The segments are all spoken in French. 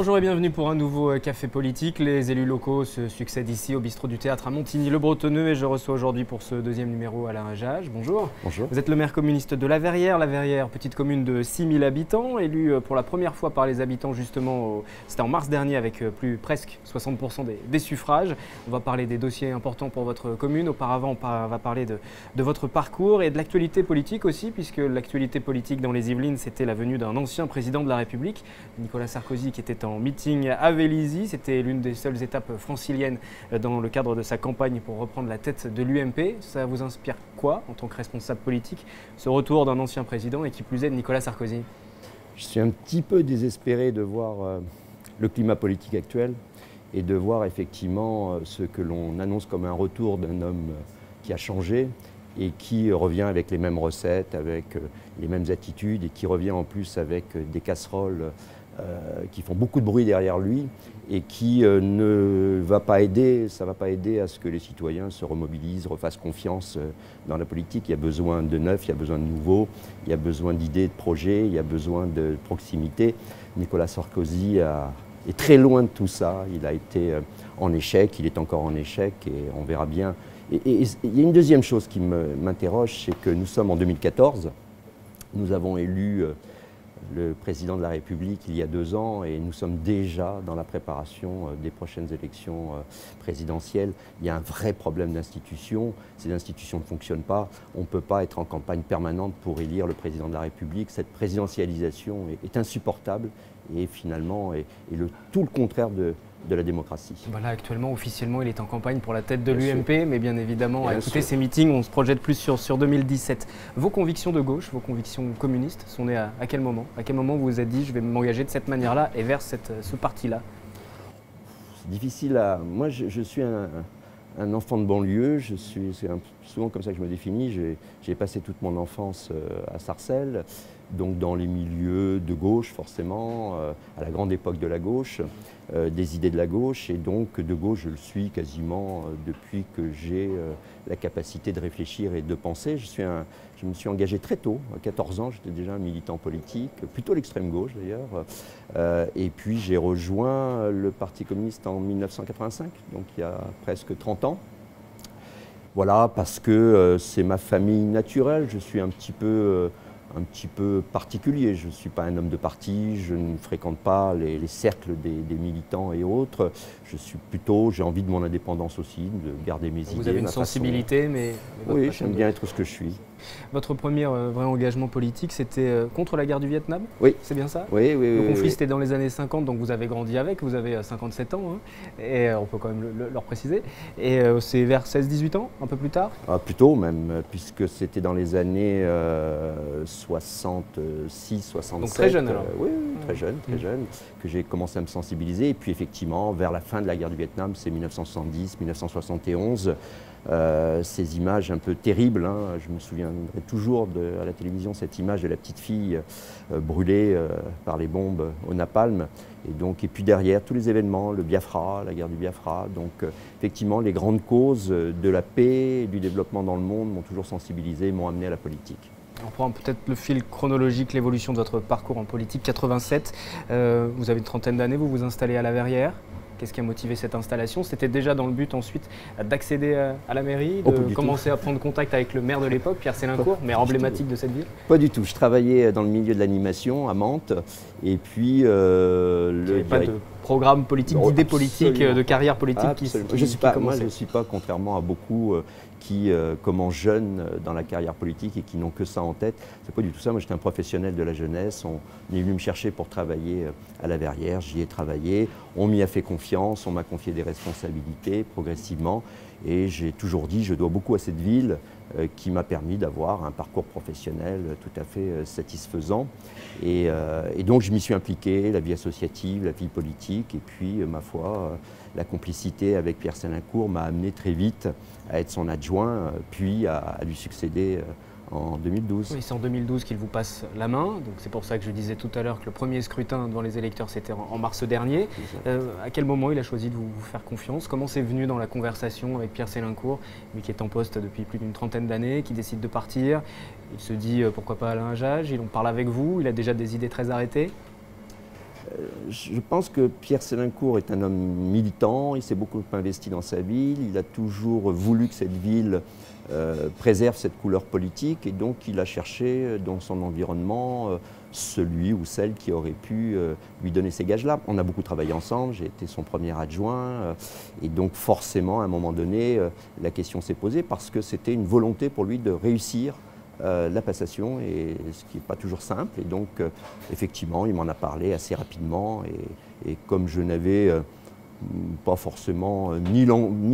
Bonjour et bienvenue pour un nouveau Café Politique. Les élus locaux se succèdent ici au bistrot du Théâtre à Montigny-le-Bretonneux et je reçois aujourd'hui pour ce deuxième numéro Alain Jage. Bonjour. Bonjour. Vous êtes le maire communiste de La Verrière. La Verrière, petite commune de 6000 habitants, élue pour la première fois par les habitants justement, c'était en mars dernier avec presque 60% des suffrages. On va parler des dossiers importants pour votre commune. Auparavant, on va parler de votre parcours et de l'actualité politique aussi, puisque l'actualité politique dans les Yvelines, c'était la venue d'un ancien président de la République, Nicolas Sarkozy, qui était en meeting à Vélizy. C'était l'une des seules étapes franciliennes dans le cadre de sa campagne pour reprendre la tête de l'UMP. Ça vous inspire quoi en tant que responsable politique, ce retour d'un ancien président et qui plus est de Nicolas Sarkozy? Je suis un petit peu désespéré de voir le climat politique actuel et de voir effectivement ce que l'on annonce comme un retour d'un homme qui a changé et qui revient avec les mêmes recettes, avec les mêmes attitudes et qui revient en plus avec des casseroles qui font beaucoup de bruit derrière lui et qui ne va pas aider, ça ne va pas aider à ce que les citoyens se remobilisent, refassent confiance dans la politique. Il y a besoin de neuf, il y a besoin de nouveau, il y a besoin d'idées, de projets, il y a besoin de proximité. Nicolas Sarkozy est très loin de tout ça. Il a été en échec, il est encore en échec et on verra bien. Et il y a une deuxième chose qui m'interroge, c'est que nous sommes en 2014, nous avons élu le président de la République il y a 2 ans et nous sommes déjà dans la préparation des prochaines élections présidentielles. Il y a un vrai problème d'institution. Ces institutions ne fonctionnent pas. On ne peut pas être en campagne permanente pour élire le président de la République. Cette présidentialisation est insupportable et finalement est tout le contraire de la démocratie. Voilà, actuellement, officiellement, il est en campagne pour la tête de l'UMP, mais bien évidemment, à écouter ces meetings, on se projette plus sur 2017. Vos convictions de gauche, vos convictions communistes, sont nées à quel moment? À quel moment vous vous êtes dit, je vais m'engager de cette manière-là et vers ce parti-là? C'est difficile à... Moi, je suis un enfant de banlieue, c'est souvent comme ça que je me définis. J'ai passé toute mon enfance à Sarcelles, donc dans les milieux de gauche forcément, à la grande époque de la gauche, des idées de la gauche, et donc de gauche je le suis quasiment depuis que j'ai la capacité de réfléchir et de penser. Je me suis engagé très tôt, à 14 ans, j'étais déjà un militant politique, plutôt l'extrême gauche d'ailleurs, et puis j'ai rejoint le Parti communiste en 1985, donc il y a presque 30 ans. Voilà, parce que c'est ma famille naturelle, je suis un petit peu particulier. Je ne suis pas un homme de parti, je ne fréquente pas les cercles des militants et autres. J'ai envie de mon indépendance aussi, de garder mes idées. Vous avez une sensibilité, mais oui, j'aime bien être ce que je suis. Votre premier vrai engagement politique, c'était contre la guerre du Vietnam? Oui. C'est bien ça? Oui. Le conflit, c'était dans les années 50, donc vous avez grandi avec, vous avez 57 ans, hein, et on peut quand même le préciser. Et c'est vers 16-18 ans, un peu plus tard? Plus tôt même, puisque c'était dans les années 66, 67. Donc très jeune alors? Oui, très jeune, que j'ai commencé à me sensibiliser. Et puis effectivement, vers la fin de la guerre du Vietnam, c'est 1970, 1971. Ces images un peu terribles, hein. Je me souviendrai toujours à la télévision cette image de la petite fille brûlée par les bombes au napalm. Et puis derrière, tous les événements, le Biafra, la guerre du Biafra. Donc effectivement, les grandes causes de la paix et du développement dans le monde m'ont toujours sensibilisé, m'ont amené à la politique. On prend peut-être le fil chronologique, l'évolution de votre parcours en politique. 87, vous avez une trentaine d'années, vous vous installez à La Verrière. Qu'est-ce qui a motivé cette installation? C'était déjà dans le but ensuite d'accéder à la mairie, de commencer à prendre contact avec le maire de l'époque, Pierre Sélincourt, maire emblématique de cette ville? Pas du tout. Je travaillais dans le milieu de l'animation à Mantes. Et puis... il n'y avait pas de programme politique, d'idées politiques, de carrière politique Moi, je ne suis pas, contrairement à beaucoup qui commencent jeunes dans la carrière politique et qui n'ont que ça en tête. C'est pas du tout ça. Moi, j'étais un professionnel de la jeunesse. On est venu me chercher pour travailler à La Verrière. J'y ai travaillé. On m'y a fait confiance. On m'a confié des responsabilités progressivement. Et j'ai toujours dit, je dois beaucoup à cette ville qui m'a permis d'avoir un parcours professionnel tout à fait satisfaisant. Et donc, je m'y suis impliqué, la vie associative, la vie politique. Et puis, ma foi, la complicité avec Pierre Sélincourt m'a amené très vite à être son adjoint, puis à lui succéder en 2012. Oui, c'est en 2012 qu'il vous passe la main, donc c'est pour ça que je disais tout à l'heure que le premier scrutin devant les électeurs c'était en mars dernier. À quel moment il a choisi de vous faire confiance? Comment c'est venu dans la conversation avec Pierre Sélincourt, lui qui est en poste depuis plus d'une trentaine d'années, qui décide de partir? Il se dit pourquoi pas Alain Jage, il en parle avec vous, il a déjà des idées très arrêtées? Je pense que Pierre Sélincourt est un homme militant, il s'est beaucoup investi dans sa ville, il a toujours voulu que cette ville préserve cette couleur politique et donc il a cherché dans son environnement celui ou celle qui aurait pu lui donner ces gages-là. On a beaucoup travaillé ensemble, j'ai été son premier adjoint et donc forcément à un moment donné la question s'est posée parce que c'était une volonté pour lui de réussir la passation, et ce qui n'est pas toujours simple. Et donc, effectivement, il m'en a parlé assez rapidement. Et comme je n'avais pas forcément ni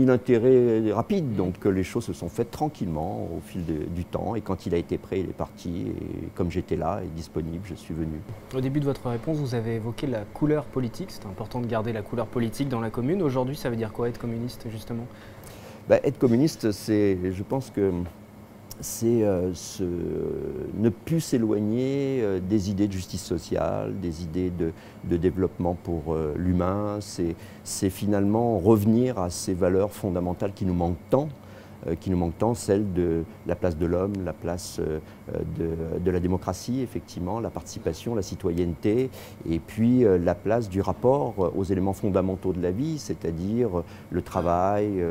l'intérêt rapide, donc les choses se sont faites tranquillement au fil du temps. Et quand il a été prêt, il est parti. Et comme j'étais là et disponible, je suis venu. Au début de votre réponse, vous avez évoqué la couleur politique. C'est important de garder la couleur politique dans la commune. Aujourd'hui, ça veut dire quoi être communiste, justement? Être communiste, je pense que c'est ne plus s'éloigner des idées de justice sociale, des idées de développement pour l'humain. C'est finalement revenir à ces valeurs fondamentales qui nous manquent tant, celle de la place de l'homme, la place de la démocratie, effectivement, la participation, la citoyenneté, et puis la place du rapport aux éléments fondamentaux de la vie, c'est-à-dire le travail,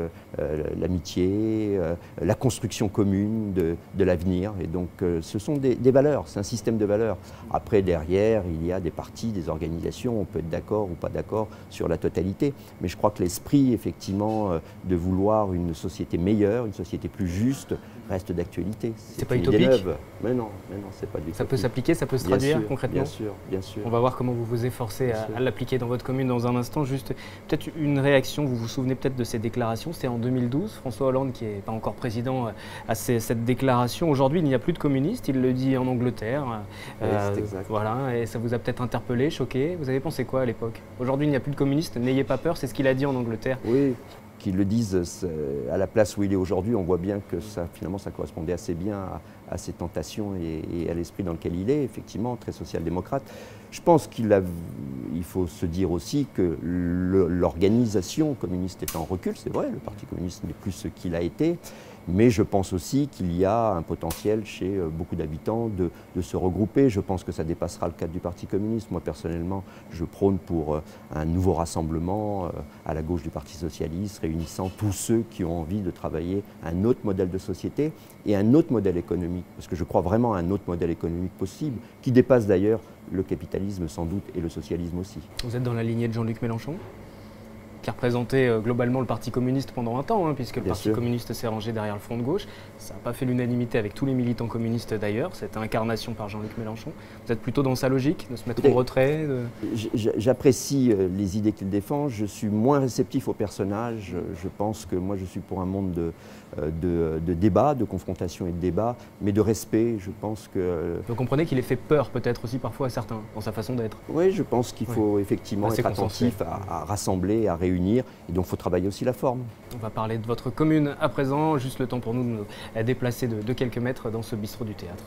l'amitié, la construction commune de l'avenir. Et donc ce sont des valeurs, c'est un système de valeurs. Après, derrière, il y a des partis, des organisations, on peut être d'accord ou pas d'accord sur la totalité, mais je crois que l'esprit, effectivement, de vouloir une société meilleure, une société plus juste, reste d'actualité. C'est pas utopique? Mais non, c'est pas du tout. Ça peut s'appliquer, ça peut se traduire concrètement? Bien sûr. On va voir comment vous vous efforcez à l'appliquer dans votre commune dans un instant. Juste peut-être une réaction, vous vous souvenez peut-être de ces déclarations, c'était en 2012, François Hollande, qui n'est pas encore président, a cette déclaration. Aujourd'hui, il n'y a plus de communistes, il le dit en Angleterre. C'est exact. Voilà, et ça vous a peut-être interpellé, choqué. Vous avez pensé quoi à l'époque? Aujourd'hui, il n'y a plus de communistes, n'ayez pas peur, c'est ce qu'il a dit en Angleterre. Oui. Qu'ils le disent à la place où il est aujourd'hui, on voit bien que finalement ça correspondait assez bien à ses tentations et à l'esprit dans lequel il est, effectivement, très social-démocrate. Je pense qu'il faut se dire aussi que l'organisation communiste est en recul, c'est vrai, le Parti communiste n'est plus ce qu'il a été, mais je pense aussi qu'il y a un potentiel chez beaucoup d'habitants de se regrouper. Je pense que ça dépassera le cadre du Parti communiste. Moi, personnellement, je prône pour un nouveau rassemblement à la gauche du Parti socialiste, réunissant tous ceux qui ont envie de travailler un autre modèle de société et un autre modèle économique. Parce que je crois vraiment à un autre modèle économique possible, qui dépasse d'ailleurs le capitalisme sans doute et le socialisme aussi. Vous êtes dans la lignée de Jean-Luc Mélenchon, qui a représenté globalement le Parti communiste pendant un temps, puisque le Parti communiste s'est rangé derrière le Front de gauche. Ça n'a pas fait l'unanimité avec tous les militants communistes d'ailleurs, cette incarnation par Jean-Luc Mélenchon. Vous êtes plutôt dans sa logique, de se mettre en retrait J'apprécie les idées qu'il défend, je suis moins réceptif aux personnages. Je pense que moi je suis pour un monde de débat, de confrontation et de débat, mais de respect. Je pense que... Vous comprenez qu'il ait fait peur peut-être aussi parfois à certains, dans sa façon d'être? Oui, je pense qu'il faut effectivement être attentif à rassembler, à réunir, et donc il faut travailler aussi la forme. On va parler de votre commune à présent, juste le temps pour nous de nous déplacer de quelques mètres dans ce bistrot du théâtre.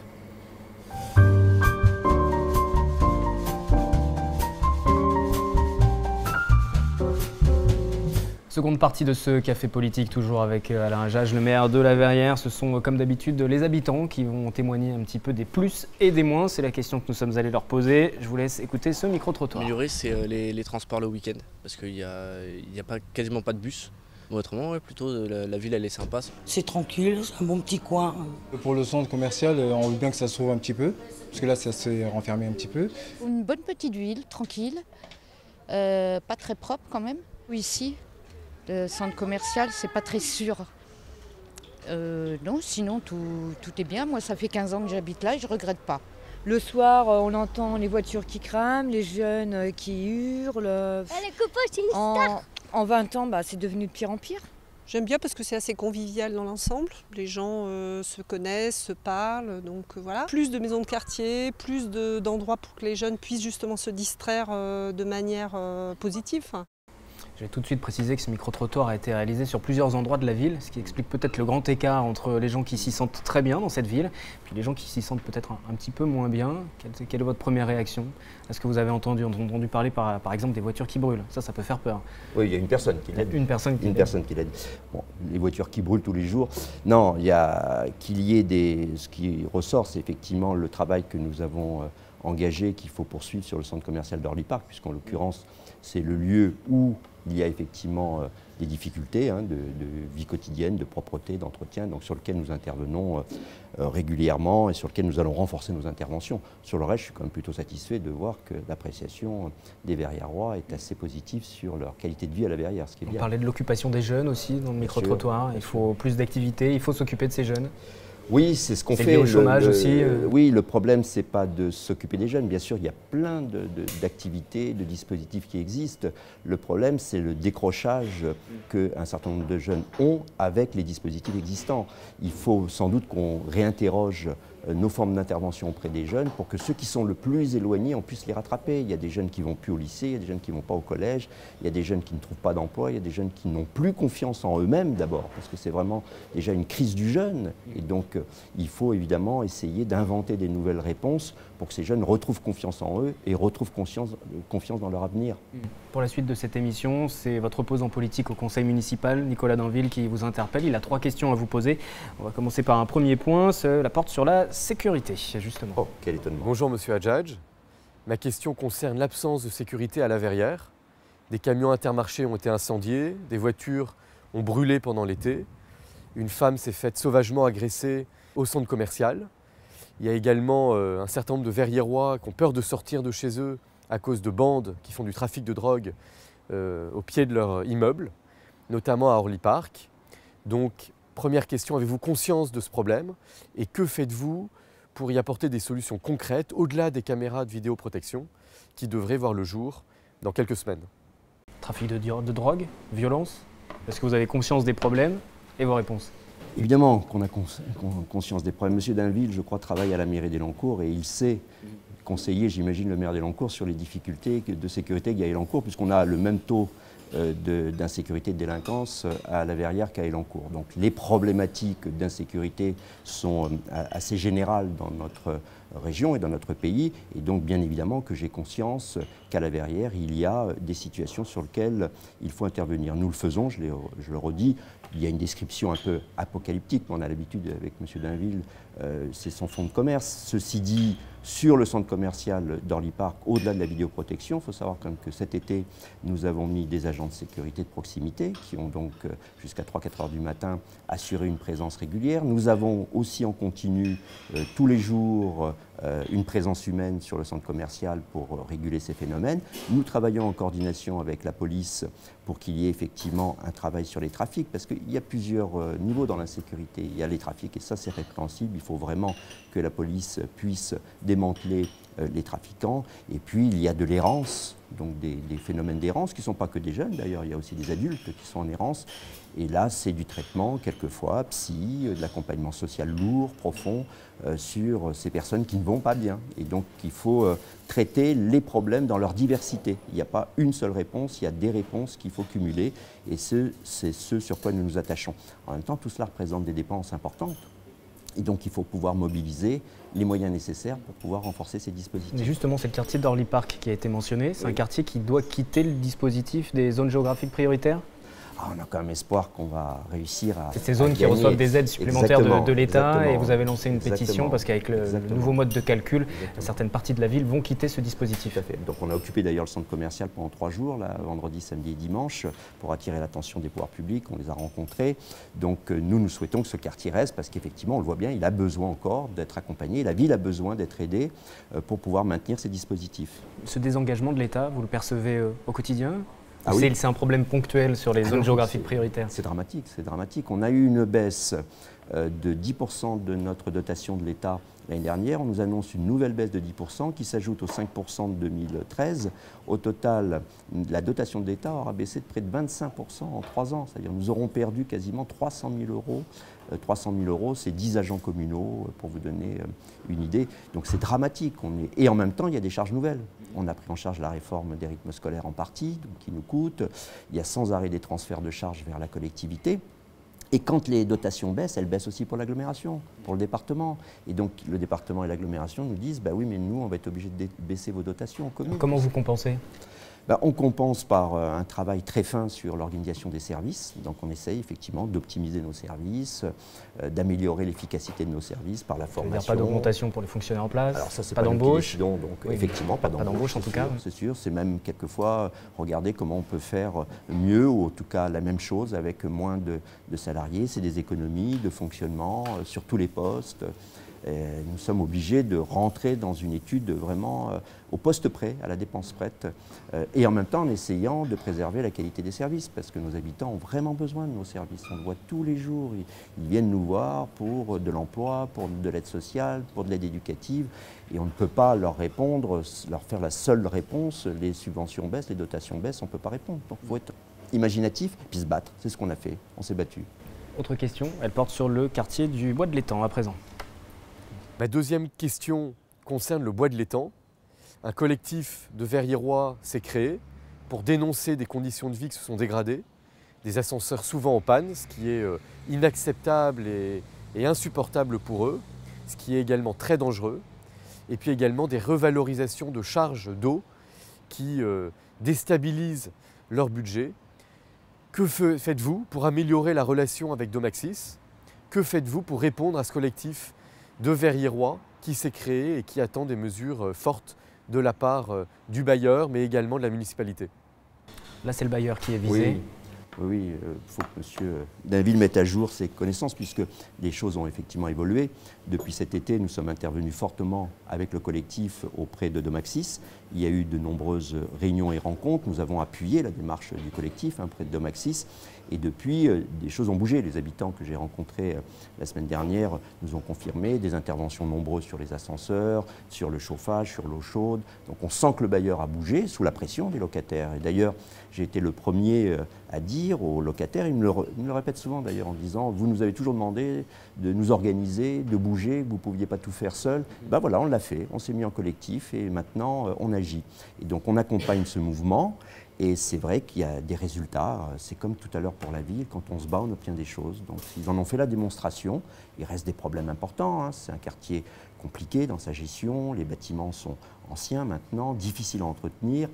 Seconde partie de ce café politique, toujours avec Alain Jage, le maire de la Verrière. Ce sont comme d'habitude les habitants qui vont témoigner un petit peu des plus et des moins. C'est la question que nous sommes allés leur poser. Je vous laisse écouter ce micro-trottoir. Améliorer, c'est les transports le week-end, parce qu'il n'y a, quasiment pas de bus. Autrement, plutôt la ville elle est sympa. C'est tranquille, c'est un bon petit coin. Pour le centre commercial, on veut bien que ça s'ouvre un petit peu, parce que là ça s'est renfermé un petit peu. Une bonne petite ville, tranquille, pas très propre quand même. Ici, le centre commercial, c'est pas très sûr. Non, sinon tout est bien. Moi, ça fait 15 ans que j'habite là et je regrette pas. Le soir, on entend les voitures qui crament, les jeunes qui hurlent. Les copains, c'est une star. En 20 ans, c'est devenu de pire en pire. J'aime bien parce que c'est assez convivial dans l'ensemble. Les gens se connaissent, se parlent, donc voilà. Plus de maisons de quartier, plus d'endroits pour que les jeunes puissent justement se distraire de manière positive. Je vais tout de suite préciser que ce micro-trottoir a été réalisé sur plusieurs endroits de la ville, ce qui explique peut-être le grand écart entre les gens qui s'y sentent très bien dans cette ville, puis les gens qui s'y sentent peut-être un petit peu moins bien. Quelle est votre première réaction? Est-ce que vous avez entendu parler par exemple des voitures qui brûlent? Ça peut faire peur. Oui, il y a une personne qui l'a dit. Une personne qui l'a dit. Bon, les voitures qui brûlent tous les jours. Non, il y a qu'il y ait ce qui ressort, c'est effectivement le travail que nous avons engagé qu'il faut poursuivre sur le centre commercial d'Orly Park, puisqu'en l'occurrence, c'est le lieu où il y a effectivement des difficultés de vie quotidienne, de propreté, d'entretien, donc sur lequel nous intervenons régulièrement et sur lequel nous allons renforcer nos interventions. Sur le reste, je suis quand même plutôt satisfait de voir que l'appréciation des Verriérois est assez positive sur leur qualité de vie à la Verrière, ce qui est bien. On parlait de l'occupation des jeunes aussi dans le micro-trottoir. Il faut plus d'activités, il faut s'occuper de ces jeunes. Oui, c'est ce qu'on fait. C'est lié au chômage aussi. Oui, le problème, c'est pas de s'occuper des jeunes. Bien sûr, il y a plein d'activités, de dispositifs qui existent. Le problème, c'est le décrochage qu'un certain nombre de jeunes ont avec les dispositifs existants. Il faut sans doute qu'on réinterroge nos formes d'intervention auprès des jeunes pour que ceux qui sont le plus éloignés, on puisse les rattraper. Il y a des jeunes qui ne vont plus au lycée, il y a des jeunes qui ne vont pas au collège, il y a des jeunes qui ne trouvent pas d'emploi, il y a des jeunes qui n'ont plus confiance en eux-mêmes d'abord, parce que c'est vraiment déjà une crise du jeune. Et donc, il faut évidemment essayer d'inventer des nouvelles réponses pour que ces jeunes retrouvent confiance en eux et retrouvent confiance dans leur avenir. Pour la suite de cette émission, c'est votre opposant politique au conseil municipal, Nicolas Dainville, qui vous interpelle. Il a 3 questions à vous poser. On va commencer par un premier point, la porte sur la sécurité, justement. Oh, quel étonnement. Bonjour Monsieur Hadjadj. Ma question concerne l'absence de sécurité à la Verrière. Des camions Intermarché ont été incendiés, des voitures ont brûlé pendant l'été. Une femme s'est faite sauvagement agresser au centre commercial. Il y a également un certain nombre de Verriérois qui ont peur de sortir de chez eux à cause de bandes qui font du trafic de drogue au pied de leur immeuble, notamment à Orly Park. Donc, première question, avez-vous conscience de ce problème et que faites-vous pour y apporter des solutions concrètes au-delà des caméras de vidéoprotection qui devraient voir le jour dans quelques semaines? Trafic de drogue, violence, est-ce que vous avez conscience des problèmes et vos réponses? Évidemment qu'on a conscience des problèmes. Monsieur Dainville, je crois, travaille à la mairie d'Elancourt et il sait conseiller, j'imagine, le maire d'Elancourt sur les difficultés de sécurité qu'il y a à Elancourt, puisqu'on a le même taux d'insécurité et de délinquance à la Verrière qu'à Elancourt. Donc les problématiques d'insécurité sont assez générales dans notre région et dans notre pays, et donc bien évidemment que j'ai conscience qu'à la Verrière, il y a des situations sur lesquelles il faut intervenir. Nous le faisons, je le redis, il y a une description un peu apocalyptique, on a l'habitude avec M. Dainville, c'est son fonds de commerce. Ceci dit, sur le centre commercial d'Orly Park, au-delà de la vidéoprotection, il faut savoir quand même que cet été, nous avons mis des agents de sécurité de proximité qui ont donc jusqu'à 3-4 heures du matin assuré une présence régulière. Nous avons aussi en continu tous les jours une présence humaine sur le centre commercial pour réguler ces phénomènes. Nous travaillons en coordination avec la police pour qu'il y ait effectivement un travail sur les trafics, parce qu'il y a plusieurs niveaux dans l'insécurité. Il y a les trafics, et ça c'est répréhensible, il faut vraiment que la police puisse démanteler les trafiquants. Et puis il y a de l'errance, donc des phénomènes d'errance qui ne sont pas que des jeunes, d'ailleurs il y a aussi des adultes qui sont en errance. Et là c'est du traitement, quelquefois, psy, de l'accompagnement social lourd, profond, sur ces personnes qui ne vont pas bien. Et donc il faut traiter les problèmes dans leur diversité. Il n'y a pas une seule réponse, il y a des réponses qu'il faut cumuler. Et c'est ce sur quoi nous nous attachons. En même temps, tout cela représente des dépenses importantes. Et donc il faut pouvoir mobiliser les moyens nécessaires pour pouvoir renforcer ces dispositifs. Mais justement, c'est le quartier d'Orly Park qui a été mentionné. C'est un quartier qui doit quitter le dispositif des zones géographiques prioritaires? On a quand même espoir qu'on va réussir à... C'est ces zones qui reçoivent des aides supplémentaires de l'État, et vous avez lancé une pétition parce qu'avec le nouveau mode de calcul, certaines parties de la ville vont quitter ce dispositif. Tout à fait. Donc on a occupé d'ailleurs le centre commercial pendant 3 jours, là, vendredi, samedi et dimanche, pour attirer l'attention des pouvoirs publics. On les a rencontrés. Donc nous souhaitons que ce quartier reste parce qu'effectivement, on le voit bien, il a besoin encore d'être accompagné. La ville a besoin d'être aidée pour pouvoir maintenir ces dispositifs. Ce désengagement de l'État, vous le percevez au quotidien ? Ah oui. C'est un problème ponctuel sur les zones géographiques prioritaires? C'est dramatique, c'est dramatique. On a eu une baisse de 10% de notre dotation de l'État l'année dernière. On nous annonce une nouvelle baisse de 10% qui s'ajoute aux 5% de 2013. Au total, la dotation de l'État aura baissé de près de 25% en 3 ans. C'est-à-dire nous aurons perdu quasiment 300 000 euros. 300 000 euros, c'est 10 agents communaux, pour vous donner une idée. Donc c'est dramatique. Et en même temps, il y a des charges nouvelles. On a pris en charge la réforme des rythmes scolaires en partie, donc qui nous coûte. Il y a sans arrêt des transferts de charges vers la collectivité. Et quand les dotations baissent, elles baissent aussi pour l'agglomération, pour le département. Et donc le département et l'agglomération nous disent, bah oui, mais nous, on va être obligés de baisser vos dotations aux communes. Comment vous compensez ? On compense par un travail très fin sur l'organisation des services. Donc on essaye effectivement d'optimiser nos services, d'améliorer l'efficacité de nos services par la formation. Pas d'augmentation pour les fonctionnaires en place, alors ça, c'est pas d'embauche. Donc oui, effectivement, pas d'embauche en tout cas. C'est sûr, c'est même quelquefois regarder comment on peut faire mieux, ou en tout cas la même chose avec moins de salariés. C'est des économies de fonctionnement sur tous les postes. Et nous sommes obligés de rentrer dans une étude vraiment au poste près, à la dépense prête, et en même temps en essayant de préserver la qualité des services, parce que nos habitants ont vraiment besoin de nos services. On le voit tous les jours, ils viennent nous voir pour de l'emploi, pour de l'aide sociale, pour de l'aide éducative, et on ne peut pas leur répondre, leur faire la seule réponse, les subventions baissent, les dotations baissent, on ne peut pas répondre. Donc il faut être imaginatif, puis se battre, c'est ce qu'on a fait, on s'est battu. Autre question, elle porte sur le quartier du Bois de l'Étang à présent. Ma deuxième question concerne le Bois de l'Étang. Un collectif de Verriérois s'est créé pour dénoncer des conditions de vie qui se sont dégradées, des ascenseurs souvent en panne, ce qui est inacceptable et insupportable pour eux, ce qui est également très dangereux, et puis également des revalorisations de charges d'eau qui déstabilisent leur budget. Que faites-vous pour améliorer la relation avec Domaxis? Que faites-vous pour répondre à ce collectif de Verriérois qui s'est créé et qui attend des mesures fortes de la part du bailleur, mais également de la municipalité? Là, c'est le bailleur qui est visé. Oui, il faut que M. Dainville mette à jour ses connaissances, puisque les choses ont effectivement évolué. Depuis cet été, nous sommes intervenus fortement avec le collectif auprès de Domaxis. Il y a eu de nombreuses réunions et rencontres. Nous avons appuyé la démarche du collectif auprès de Domaxis. Et depuis, des choses ont bougé. Les habitants que j'ai rencontrés la semaine dernière nous ont confirmé des interventions nombreuses sur les ascenseurs, sur le chauffage, sur l'eau chaude. Donc on sent que le bailleur a bougé sous la pression des locataires. Et d'ailleurs, j'ai été le premier à dire aux locataires, ils me le répètent souvent d'ailleurs en disant « Vous nous avez toujours demandé de nous organiser, de bouger, vous ne pouviez pas tout faire seul. » Ben voilà, on l'a fait, on s'est mis en collectif et maintenant on agit. Et donc on accompagne ce mouvement. Et c'est vrai qu'il y a des résultats, c'est comme tout à l'heure pour la ville, quand on se bat, on obtient des choses. Donc ils en ont fait la démonstration, il reste des problèmes importants, hein. C'est un quartier compliqué dans sa gestion, les bâtiments sont anciens maintenant, difficiles à entretenir,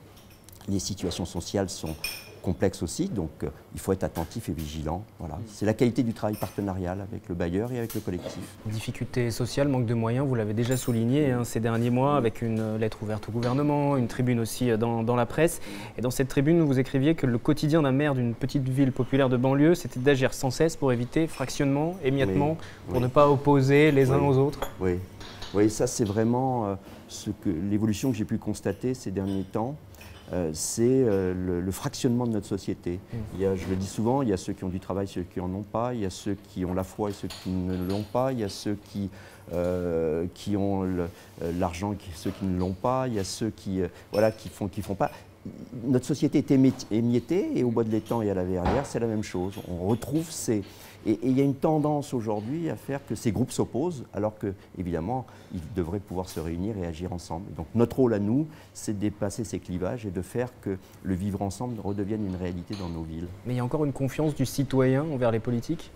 les situations sociales sont complexes aussi, donc il faut être attentif et vigilant. Voilà. C'est la qualité du travail partenarial avec le bailleur et avec le collectif. Difficultés sociales, manque de moyens, vous l'avez déjà souligné ces derniers mois avec une lettre ouverte au gouvernement, une tribune aussi dans la presse. Et dans cette tribune, vous écriviez que le quotidien d'un maire d'une petite ville populaire de banlieue, c'était d'agir sans cesse pour éviter fractionnement, émiettement, pour ne pas opposer les uns aux autres. Oui, ça c'est vraiment l'évolution que j'ai pu constater ces derniers temps. C'est le fractionnement de notre société. Je le dis souvent, il y a ceux qui ont du travail, ceux qui n'en ont pas, il y a ceux qui ont la foi et ceux qui ne l'ont pas, il y a ceux qui ont l'argent et ceux qui ne l'ont pas, il y a ceux qui font pas. Notre société est émiettée et au Bois de l'Étang et à la Verrière, c'est la même chose. On retrouve ces... Et il y a une tendance aujourd'hui à faire que ces groupes s'opposent, alors qu'évidemment, ils devraient pouvoir se réunir et agir ensemble. Donc notre rôle à nous, c'est de dépasser ces clivages et de faire que le vivre ensemble redevienne une réalité dans nos villes. Mais il y a encore une confiance du citoyen envers les politiques?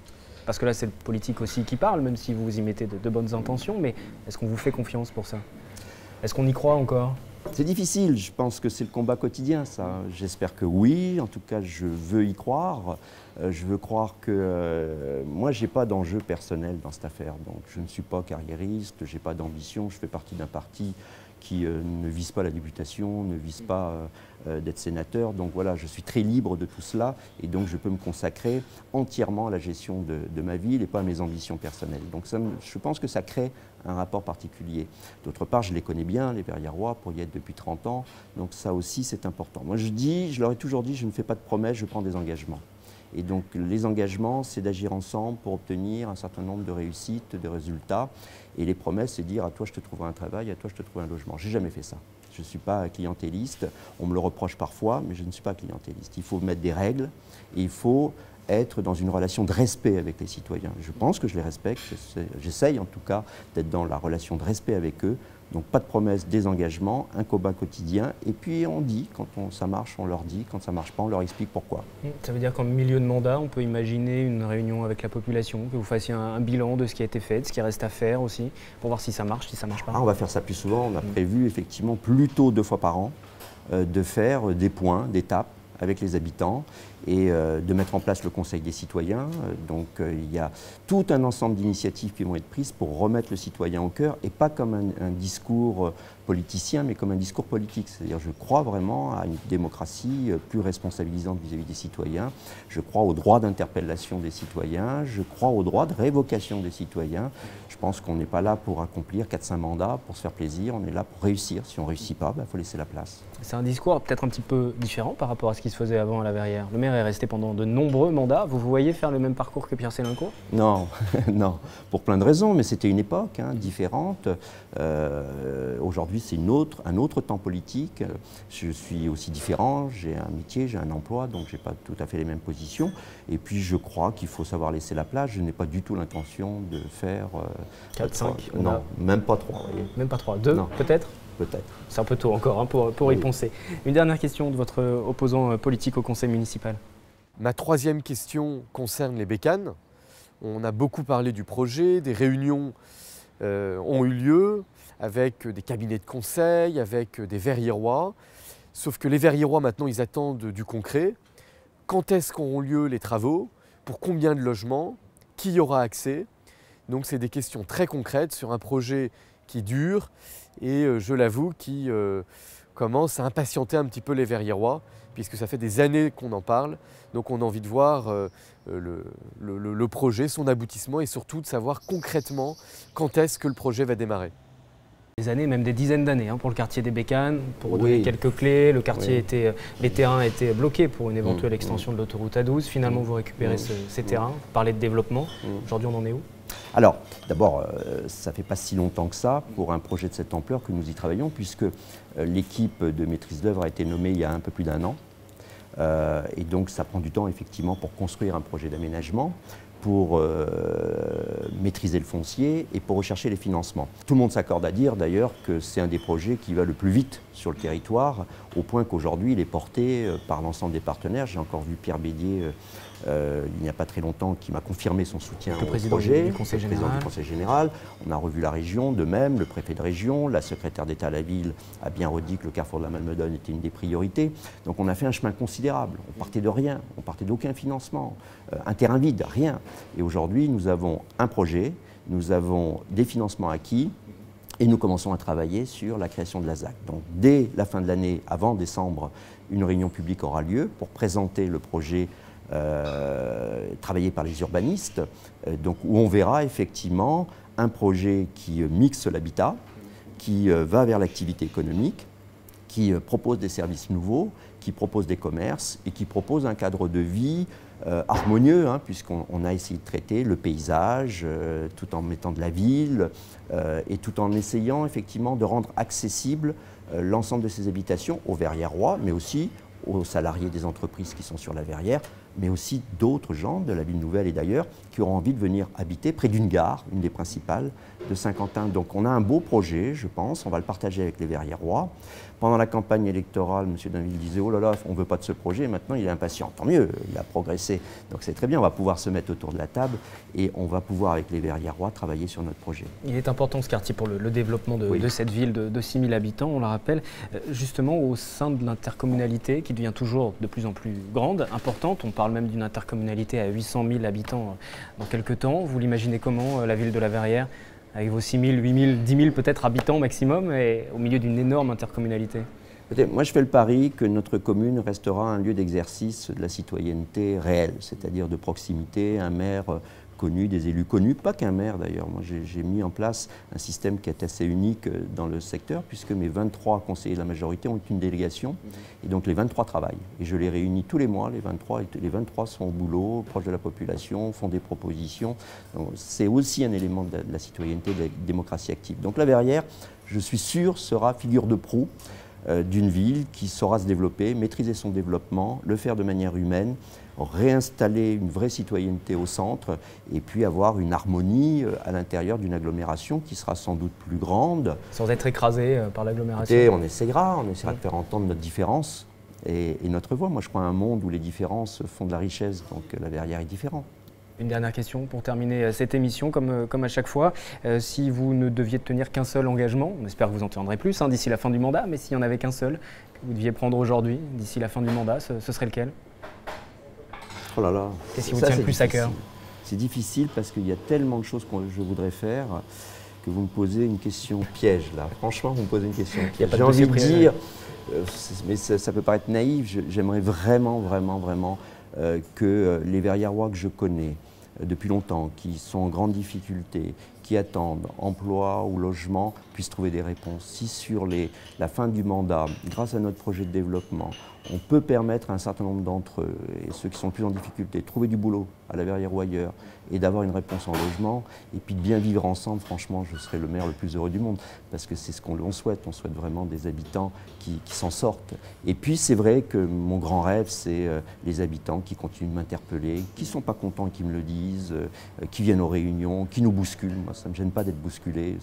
Parce que là, c'est le politique aussi qui parle, même si vous y mettez de bonnes intentions, mais est-ce qu'on vous fait confiance pour ça? Est-ce qu'on y croit encore? C'est difficile, je pense que c'est le combat quotidien, ça. J'espère que oui, en tout cas je veux y croire. Je veux croire que moi je n'ai pas d'enjeu personnel dans cette affaire, donc je ne suis pas carriériste, je n'ai pas d'ambition, je fais partie d'un parti qui ne vise pas la députation, ne vise pas d'être sénateur. Donc voilà, je suis très libre de tout cela et donc je peux me consacrer entièrement à la gestion de ma ville et pas à mes ambitions personnelles. Donc je pense que ça crée un rapport particulier. D'autre part, je les connais bien, les Verriérois, pour y être depuis 30 ans, donc ça aussi c'est important. Moi je leur ai toujours dit, je ne fais pas de promesses, je prends des engagements. Et donc les engagements, c'est d'agir ensemble pour obtenir un certain nombre de réussites, de résultats. Et les promesses, c'est dire à toi je te trouverai un travail, à toi je te trouverai un logement. J'ai jamais fait ça. Je ne suis pas clientéliste. On me le reproche parfois, mais je ne suis pas clientéliste. Il faut mettre des règles et il faut être dans une relation de respect avec les citoyens. Je pense que je les respecte. J'essaye en tout cas d'être dans la relation de respect avec eux. Donc pas de promesses, des engagements, un combat quotidien. Et puis on dit, quand ça marche, on leur dit. Quand ça ne marche pas, on leur explique pourquoi. Ça veut dire qu'en milieu de mandat, on peut imaginer une réunion avec la population, que vous fassiez un bilan de ce qui a été fait, de ce qui reste à faire aussi, pour voir si ça marche, si ça ne marche pas. On va faire ça plus souvent. On a prévu effectivement plutôt 2 fois par an. de faire des points, d'étapes avec les habitants et de mettre en place le Conseil des citoyens. Donc il y a tout un ensemble d'initiatives qui vont être prises pour remettre le citoyen au cœur et pas comme un discours politicien, mais comme un discours politique. C'est-à-dire je crois vraiment à une démocratie plus responsabilisante vis-à-vis des citoyens. Je crois au droit d'interpellation des citoyens. Je crois au droit de révocation des citoyens. Je pense qu'on n'est pas là pour accomplir 4-5 mandats, pour se faire plaisir. On est là pour réussir. Si on ne réussit pas, il faut laisser la place. C'est un discours peut-être un petit peu différent par rapport à ce qui se faisait avant à la Verrière. Le maire est resté pendant de nombreux mandats. Vous voyez faire le même parcours que Pierre Sélincourt? Non, non, pour plein de raisons, mais c'était une époque différente. Aujourd'hui, c'est un autre temps politique. Je suis aussi différent, j'ai un métier, j'ai un emploi, donc je n'ai pas tout à fait les mêmes positions. Et puis, je crois qu'il faut savoir laisser la place. Je n'ai pas du tout l'intention de faire 4, 5 Non, même pas 3. Même pas 3, 2 peut-être? Peut-être. C'est un peu tôt encore pour y penser. Une dernière question de votre opposant politique au conseil municipal. Ma troisième question concerne les bécanes. On a beaucoup parlé du projet, des réunions ont eu lieu avec des cabinets de conseil, avec des verriérois. Sauf que les verriérois, maintenant, ils attendent du concret. Quand est-ce qu'auront lieu les travaux? Pour combien de logements? Qui y aura accès? Donc, c'est des questions très concrètes sur un projet qui dure et, je l'avoue, qui commence à impatienter un petit peu les verriérois, puisque ça fait des années qu'on en parle. Donc, on a envie de voir le projet, son aboutissement et surtout de savoir concrètement quand est-ce que le projet va démarrer. Des années, même des dizaines d'années pour le quartier des Bécanes. Pour donner quelques clés, le quartier les terrains étaient bloqués pour une éventuelle extension de l'autoroute A12. Finalement, vous récupérez ces terrains. Vous parlez de développement. Aujourd'hui, on en est où? Alors, d'abord, ça ne fait pas si longtemps que ça pour un projet de cette ampleur que nous y travaillons, puisque l'équipe de maîtrise d'œuvre a été nommée il y a un peu plus d'1 an. Et donc, ça prend du temps, effectivement, pour construire un projet d'aménagement, pour maîtriser le foncier et pour rechercher les financements. Tout le monde s'accorde à dire, d'ailleurs, que c'est un des projets qui va le plus vite sur le territoire, au point qu'aujourd'hui, il est porté par l'ensemble des partenaires. J'ai encore vu Pierre Bédier il n'y a pas très longtemps, qui m'a confirmé son soutien au projet, du Conseil général. Le président du Conseil général. On a revu la région, de même, le préfet de région, la secrétaire d'État à la ville a bien redit que le carrefour de la Malmedonne était une des priorités. Donc on a fait un chemin considérable. On partait de rien, on partait d'aucun financement, un terrain vide, rien. Et aujourd'hui, nous avons un projet, nous avons des financements acquis, et nous commençons à travailler sur la création de la ZAC. Donc dès la fin de l'année, avant décembre, une réunion publique aura lieu pour présenter le projet travaillé par les urbanistes, donc où on verra effectivement un projet qui mixe l'habitat, qui va vers l'activité économique, qui propose des services nouveaux, qui propose des commerces et qui propose un cadre de vie harmonieux, puisqu'on a essayé de traiter le paysage tout en mettant de la ville et tout en essayant effectivement de rendre accessible l'ensemble de ces habitations aux verriérois, mais aussi aux salariés des entreprises qui sont sur la Verrière, mais aussi d'autres gens de la ville nouvelle et d'ailleurs qui auront envie de venir habiter près d'une gare, une des principales de Saint-Quentin. Donc on a un beau projet, je pense, on va le partager avec les Verriérois. Pendant la campagne électorale, M. Dainville disait « Oh là là, on ne veut pas de ce projet », maintenant il est impatient. Tant mieux, il a progressé. Donc c'est très bien, on va pouvoir se mettre autour de la table et on va pouvoir avec les Verriérois travailler sur notre projet. Il est important ce quartier pour le développement de cette ville de 6 000 habitants, on le rappelle, justement au sein de l'intercommunalité qui devient toujours de plus en plus grande, importante. On parle même d'une intercommunalité à 800 000 habitants dans quelques temps. Vous l'imaginez comment, la ville de la Verrière, avec vos 6 000, 8 000, 10 000 peut-être habitants maximum, et au milieu d'une énorme intercommunalité? Moi, je fais le pari que notre commune restera un lieu d'exercice de la citoyenneté réelle, c'est-à-dire de proximité, un maire connu, des élus connus, pas qu'un maire d'ailleurs. Moi, j'ai mis en place un système qui est assez unique dans le secteur, puisque mes 23 conseillers de la majorité ont une délégation, et donc les 23 travaillent. Et je les réunis tous les mois, les 23, et les 23 sont au boulot, proches de la population, font des propositions. C'est aussi un élément de la citoyenneté, de la démocratie active. Donc la Verrière, je suis sûr, sera figure de proue d'une ville qui saura se développer, maîtriser son développement, le faire de manière humaine, réinstaller une vraie citoyenneté au centre et puis avoir une harmonie à l'intérieur d'une agglomération qui sera sans doute plus grande. Sans être écrasé par l'agglomération. On essaiera de faire entendre notre différence et notre voix. Moi je crois à un monde où les différences font de la richesse, donc la Verrière est différente. Une dernière question pour terminer cette émission, comme à chaque fois. Si vous ne deviez tenir qu'un seul engagement, on espère que vous en tiendrez plus d'ici la fin du mandat, mais s'il n'y en avait qu'un seul que vous deviez prendre aujourd'hui, d'ici la fin du mandat, ce serait lequel? Oh là là. Qu'est-ce qui vous tient le plus à cœur? C'est difficile parce qu'il y a tellement de choses que je voudrais faire que vous me posez une question piège là. Franchement, vous me posez une question piège. J'ai envie de dire, mais ça peut paraître naïf, j'aimerais vraiment que les verriérois que je connais depuis longtemps, qui sont en grande difficulté, qui attendent emploi ou logement, puissent trouver des réponses. Si sur la fin du mandat, grâce à notre projet de développement, on peut permettre à un certain nombre d'entre eux, et ceux qui sont le plus en difficulté, de trouver du boulot à la Verrière ou ailleurs, et d'avoir une réponse en logement, et puis de bien vivre ensemble, franchement, je serais le maire le plus heureux du monde, parce que c'est ce qu'on souhaite. On souhaite vraiment des habitants qui s'en sortent. Et puis c'est vrai que mon grand rêve, c'est les habitants qui continuent de m'interpeller, qui ne sont pas contents et qui me le disent, qui viennent aux réunions, qui nous bousculent. Moi, ça ne me gêne pas d'être bousculé.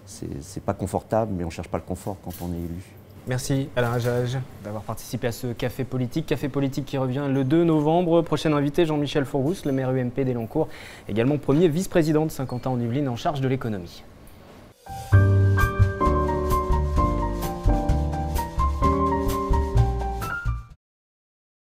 C'est pas confortable, mais on ne cherche pas le confort quand on est élu. Merci Alain Hajaj d'avoir participé à ce Café Politique. Café Politique qui revient le 2 novembre. Prochain invité, Jean-Michel Faurousse, le maire UMP d'Elancourt, également premier vice-président de Saint-Quentin-en-Yvelines en charge de l'économie.